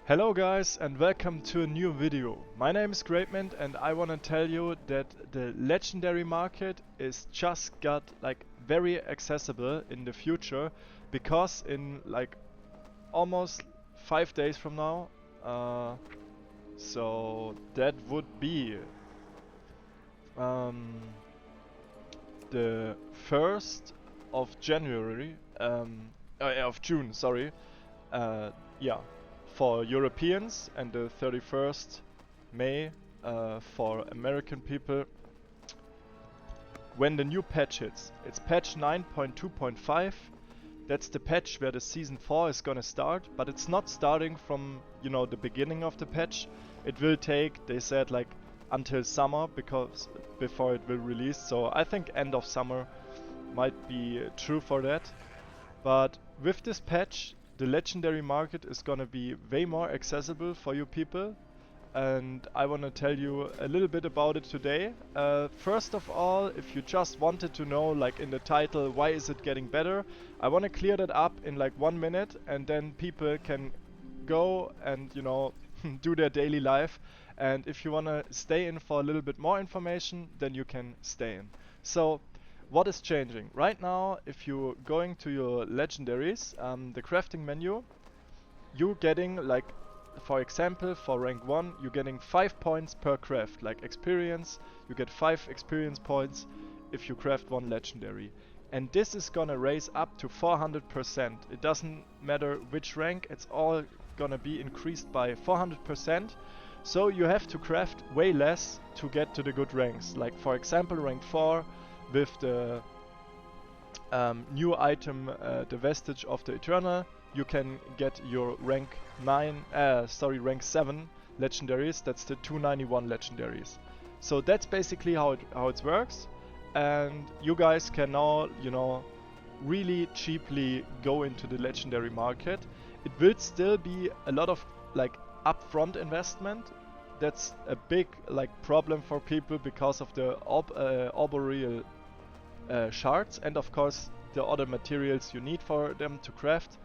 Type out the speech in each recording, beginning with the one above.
Hello guys and welcome to a new video. My name is Grapemint and I wanna tell you that the legendary market is just got like very accessible in the future, because in like almost 5 days from now, so that would be um, the 1st of January, of June, sorry. Yeah, for Europeans, and the 31st May for American people, when the new patch hits. It's patch 9.2.5. That's the patch where the season 4 is gonna start, but it's not starting from, the beginning of the patch. It will take, they said, like until summer, because before it will release. So I think end of summer might be true for that. But with this patch, the legendary market is gonna be way more accessible for you people, and I wanna tell you a little bit about it today. First of all, if you just wanted to know, like in the title, why is it getting better, I wanna clear that up in like 1 minute, and then people can go and do their daily life. And if you wanna stay in for a little bit more information, then you can stay in. So what is changing? Right now, if you're going to your legendaries, the crafting menu, you're getting like, for example, for rank 1, you're getting 5 points per craft, like experience. You get 5 experience points if you craft 1 legendary. And this is gonna raise up to 400%. It doesn't matter which rank, it's all gonna be increased by 400%. So you have to craft way less to get to the good ranks. Like for example, rank 4 with the new item, the Vestige of the Eternal, you can get your rank 7 legendaries. That's the 291 legendaries. So that's basically how it works, and you guys can now, really cheaply go into the legendary market. It will still be a lot of like upfront investment. That's a big like problem for people because of the arboreal shards, and of course the other materials you need for them to craft,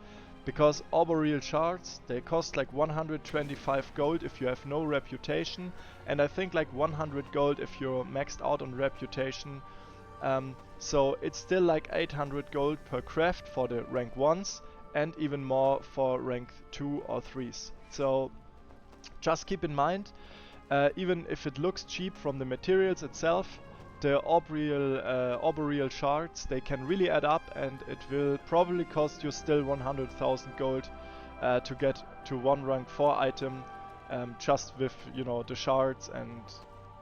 because arboreal shards, they cost like 125 gold if you have no reputation, and I think like 100 gold if you're maxed out on reputation. So it's still like 800 gold per craft for the rank 1s, and even more for rank 2 or 3s. So just keep in mind, even if it looks cheap from the materials itself, the arboreal shards, they can really add up, and it will probably cost you still 100,000 gold to get to 1 rank 4 item, just with the shards and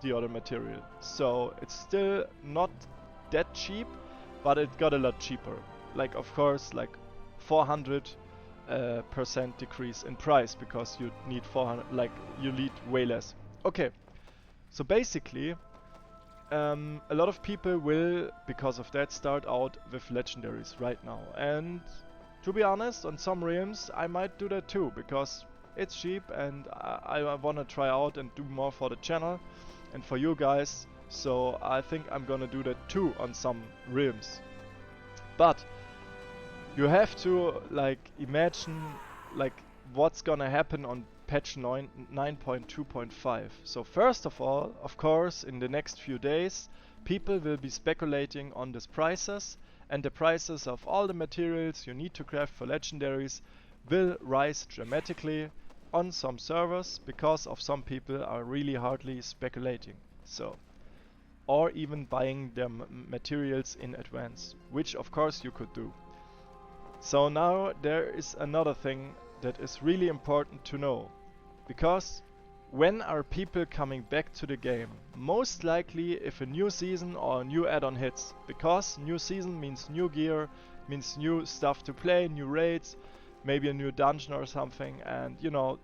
the other material. So it's still not that cheap, but it got a lot cheaper. Like of course like 400% decrease in price, because you need 400, like you need way less. Okay, so basically a lot of people will, because of that, start out with legendaries right now. And to be honest, on some realms I might do that too, because it's cheap and I wanna try out and do more for the channel and for you guys. So I think I'm gonna do that too on some realms. But you have to like imagine like what's gonna happen on patch 9.2.5. So first of all, of course, in the next few days, people will be speculating on these prices, and the prices of all the materials you need to craft for legendaries will rise dramatically on some servers, because of some people are really hardly speculating. So, or even buying their materials in advance, which of course you could do. So now there is another thing that is really important to know. Because when are people coming back to the game? Most likely if a new season or a new add-on hits. Because new season means new gear, means new stuff to play, new raids, maybe a new dungeon or something, and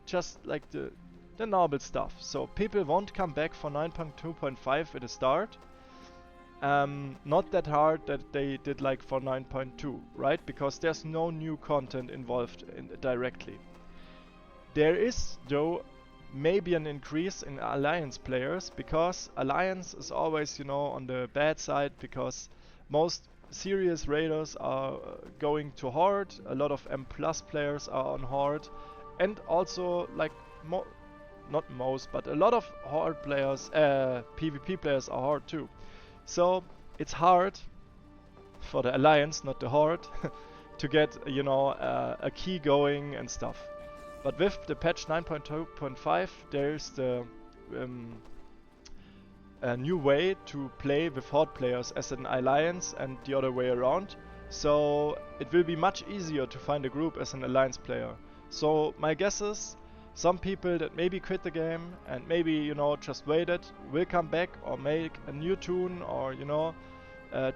just like the normal stuff. So people won't come back for 9.2.5 at the start. Not that hard that they did like for 9.2, right? Because there's no new content involved directly. There is, though, maybe an increase in Alliance players, because Alliance is always, on the bad side, because most serious raiders are going to Horde, a lot of M+ players are on Horde, And also like not most, but a lot of horde players, PvP players are horde too. So it's hard for the alliance, not the horde, to get a key going and stuff. But with the patch 9.2.5, there's the a new way to play with horde players as an alliance and the other way around. So it will be much easier to find a group as an alliance player. So my guess is some people that maybe quit the game and maybe just waited will come back or make a new tune or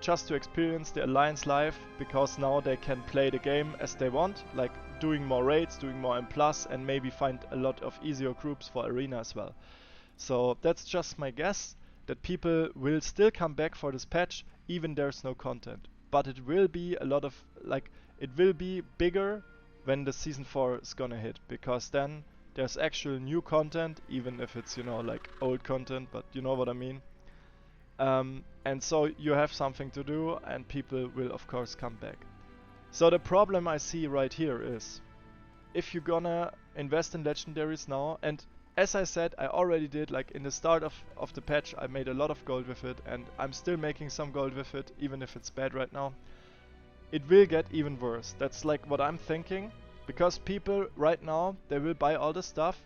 just to experience the alliance life, because now they can play the game as they want, like doing more raids, doing more M+, and maybe find a lot of easier groups for arena as well. So that's just my guess, that people will still come back for this patch even there's no content. But it will be a lot of, it will be bigger when the season 4 is gonna hit, because then there's actual new content, even if it's like old content, but you know what I mean. And so you have something to do and people will of course come back. So the problem I see right here is, if you're gonna invest in legendaries now, and as I said, I already did, like in the start of the patch, I made a lot of gold with it, and I'm still making some gold with it, even if it's bad right now. It will get even worse. That's like what I'm thinking, because people right now, they will buy all the stuff,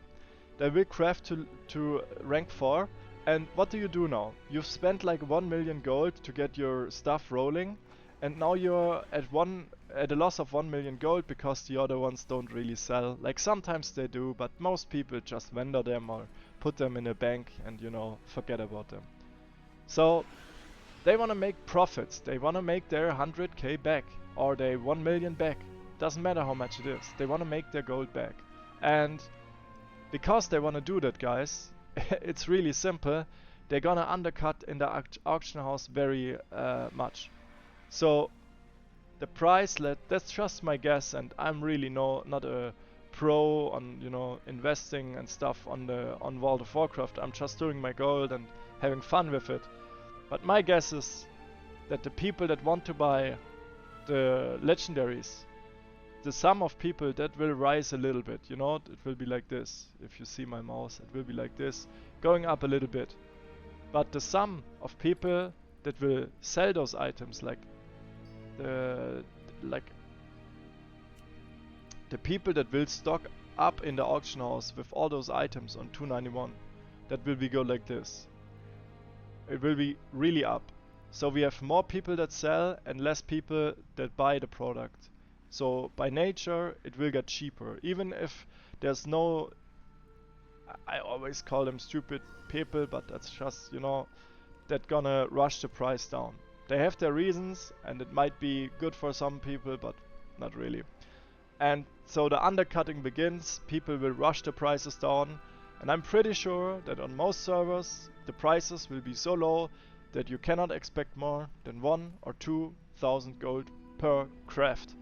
they will craft to rank 4, and what do you do now? You've spent like 1 million gold to get your stuff rolling, and now you're at a loss of 1 million gold because the other ones don't really sell. Like sometimes they do, but most people just vendor them or put them in a bank and forget about them. So they want to make profits. They want to make their 100k back or they 1 million back. Doesn't matter how much it is. They want to make their gold back. And because they want to do that, guys, it's really simple. They're gonna undercut in the auction house very much. So the price, that's just my guess, and I'm really not a pro on investing and stuff on World of Warcraft. I'm just doing my gold and having fun with it. But my guess is that the people that want to buy the legendaries, the sum of people, that will rise a little bit. It will be like this. If you see my mouse, it will be like this, going up a little bit. But the sum of people that will sell those items, like the people that will stock up in the auction house with all those items on 291, that will be go like this. It will be really up. So we have more people that sell and less people that buy the product. So by nature it will get cheaper, even if there's no, I always call them stupid people, but that's just that gonna rush the price down. They have their reasons and it might be good for some people, but not really. And so the undercutting begins, people will rush the prices down, and I'm pretty sure that on most servers the prices will be so low that you cannot expect more than 1 or 2,000 gold per craft.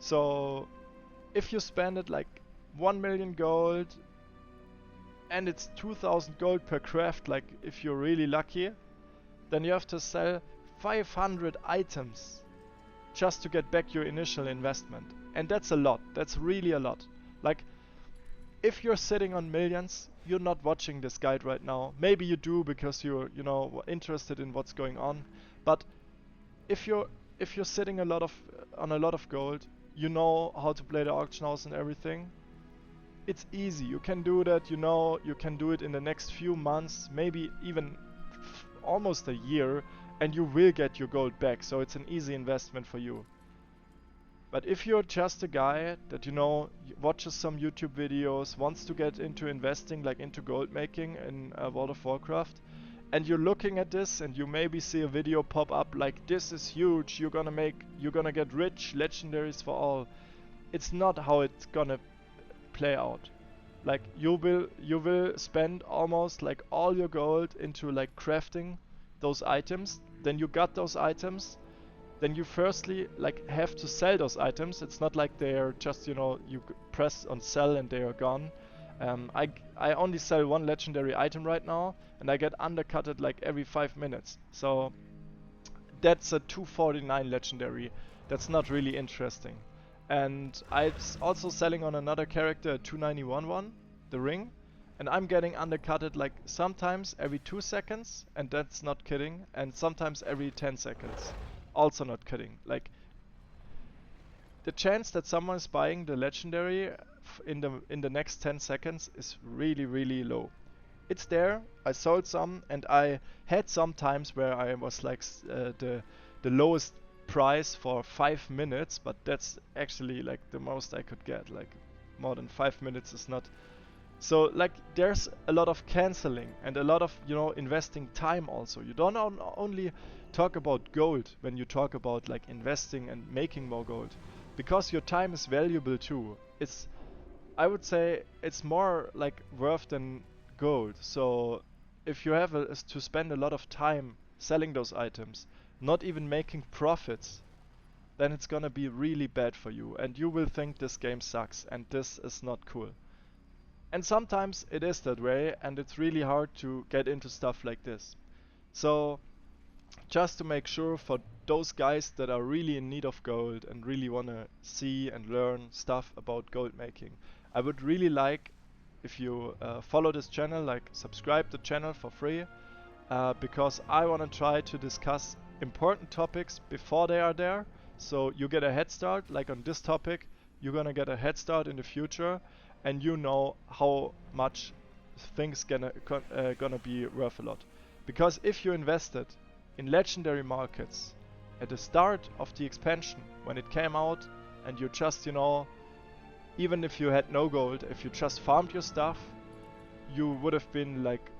So if you spend it like 1 million gold and it's 2,000 gold per craft, like if you're really lucky, then you have to sell 500 items just to get back your initial investment. And that's a lot. That's really a lot. Like, if you're sitting on millions, you're not watching this guide right now. Maybe you do because you're, interested in what's going on. But if you're sitting on a lot of gold, you know how to play the auction house and everything. It's easy. You can do that. You can do it in the next few months, maybe even almost a year, and you will get your gold back. So it's an easy investment for you. But if you're just a guy that watches some YouTube videos, wants to get into investing, like into gold making in World of Warcraft, and you're looking at this and you maybe see a video pop up like, this is huge, you're gonna get rich, legendaries for all. It's not how it's gonna play out. Like, you will spend almost like all your gold into like crafting those items. Then you got those items. Then you firstly like have to sell those items. It's not like they're just you press on sell and they are gone. I only sell one legendary item right now, and I get undercutted like every 5 minutes. So that's a 249 legendary. That's not really interesting. And I'm also selling on another character a 291 one, the ring, and I'm getting undercutted like sometimes every 2 seconds, and that's not kidding, and sometimes every 10 seconds. Also not kidding. Like, the chance that someone is buying the legendary in the next 10 seconds is really, really low. It's there. I sold some, and I had some times where I was like the lowest price for 5 minutes, but that's actually like the most I could get. Like, more than 5 minutes is not. So like, there's a lot of canceling and a lot of, you know, investing time also. You don't only talk about gold when you talk about like investing and making more gold, because your time is valuable too. It's, I would say it's more like worth than gold. So if you have to spend a lot of time selling those items, not even making profits, then it's gonna be really bad for you, and you will think this game sucks, and this is not cool. And sometimes it is that way, and it's really hard to get into stuff like this. So just to make sure, for those guys that are really in need of gold and really want to see and learn stuff about gold making, I would really like if you follow this channel, like subscribe the channel for free, because I want to try to discuss important topics before they are there, so you get a head start. Like on this topic, you're gonna get a head start in the future, and you know how much things gonna be worth a lot. Because if you invested in legendary markets at the start of the expansion when it came out, and you just, you know, even if you had no gold, if you just farmed your stuff, you would have been like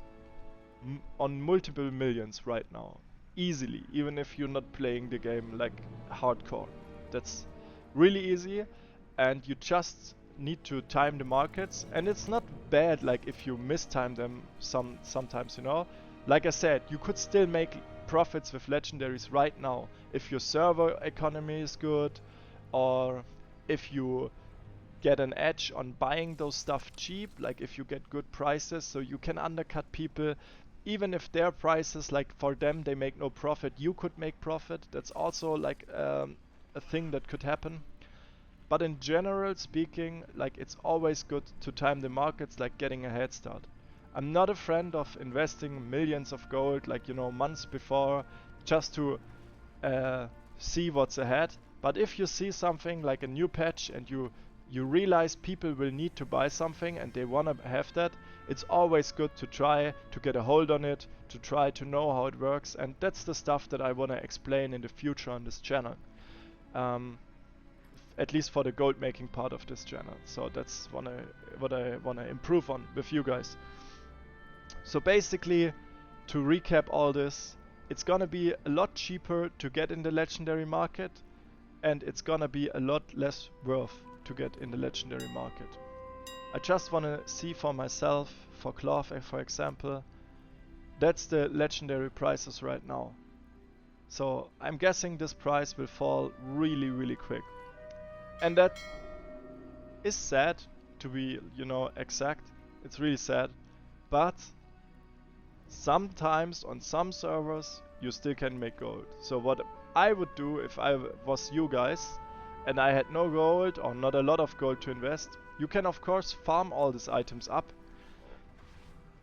on multiple millions right now, easily, even if you're not playing the game like hardcore. That's really easy, and you just need to time the markets, and it's not bad like if you mistime them sometimes, you know. Like I said, you could still make profits with legendaries right now if your server economy is good, or if you get an edge on buying those stuff cheap, like if you get good prices, so you can undercut people. Even if their prices, like for them they make no profit, you could make profit. That's also like a thing that could happen. But in general speaking, like, it's always good to time the markets, like getting a head start. I'm not a friend of investing millions of gold, like, you know, months before, just to see what's ahead. But if you see something like a new patch, and you realize people will need to buy something and they wanna have that, it's always good to try to get a hold on it, to try to know how it works, and that's the stuff that I wanna explain in the future on this channel. At least for the gold making part of this channel. So that's what I wanna improve on with you guys. So basically, to recap all this, it's gonna be a lot cheaper to get in the legendary market, and it's gonna be a lot less worth to get in the legendary market. I just wanna see for myself, for cloth for example, that's the legendary prices right now. So I'm guessing this price will fall really, really quick. And that is sad, to be, you know, exact. It's really sad. But sometimes on some servers you still can make gold. So what I would do if I was you guys and I had no gold or not a lot of gold to invest, you can of course farm all these items up.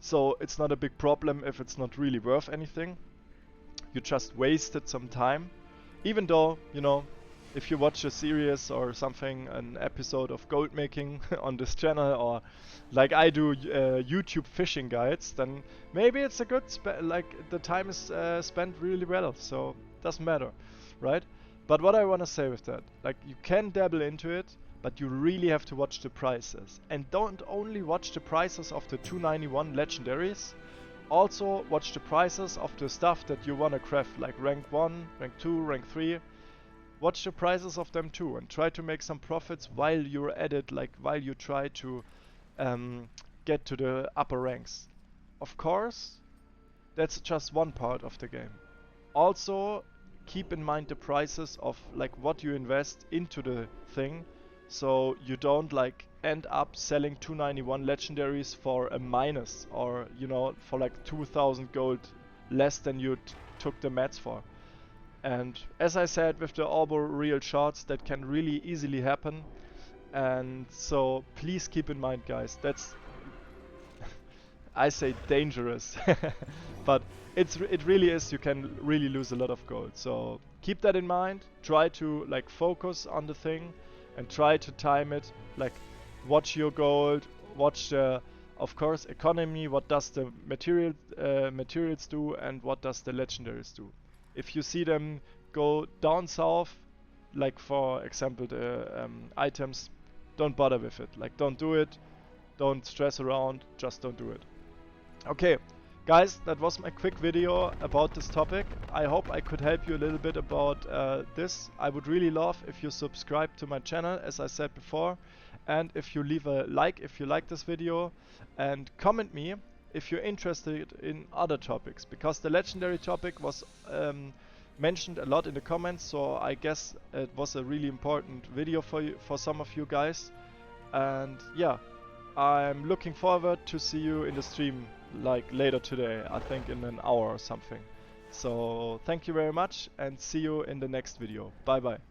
So it's not a big problem if it's not really worth anything. You just wasted some time. Even though, you know, if you watch a series or something, an episode of gold making on this channel, or like I do YouTube fishing guides, then maybe it's a good like the time is spent really well, so doesn't matter, right? But what I want to say with that, like, you can dabble into it, but you really have to watch the prices, and don't only watch the prices of the 291 legendaries, also watch the prices of the stuff that you want to craft, like rank 1, rank 2, rank 3. Watch the prices of them too, and try to make some profits while you're at it, like while you try to get to the upper ranks. Of course, that's just one part of the game. Also, keep in mind the prices of like what you invest into the thing, so you don't like end up selling 291 legendaries for a minus, or, you know, for like 2000 gold less than you took the mats for. And as I said, with the arboreal shards, that can really easily happen. And so please keep in mind, guys, that's I say dangerous, but it really is. You can really lose a lot of gold. So keep that in mind. Try to like focus on the thing, and try to time it. Like watch your gold, watch the, of course, economy. What does the materials do, and what does the legendaries do? If you see them go down south, like for example the items, don't bother with it. Like don't do it. Don't stress around. Just don't do it. Okay, guys, that was my quick video about this topic. I hope I could help you a little bit about this. I would really love if you subscribe to my channel, as I said before, and if you leave a like if you like this video, and comment me if you're interested in other topics, because the legendary topic was mentioned a lot in the comments, so I guess it was a really important video for you, for some of you guys. And yeah, I'm looking forward to see you in the stream like later today, I think in an hour or something. So thank you very much and see you in the next video. Bye bye.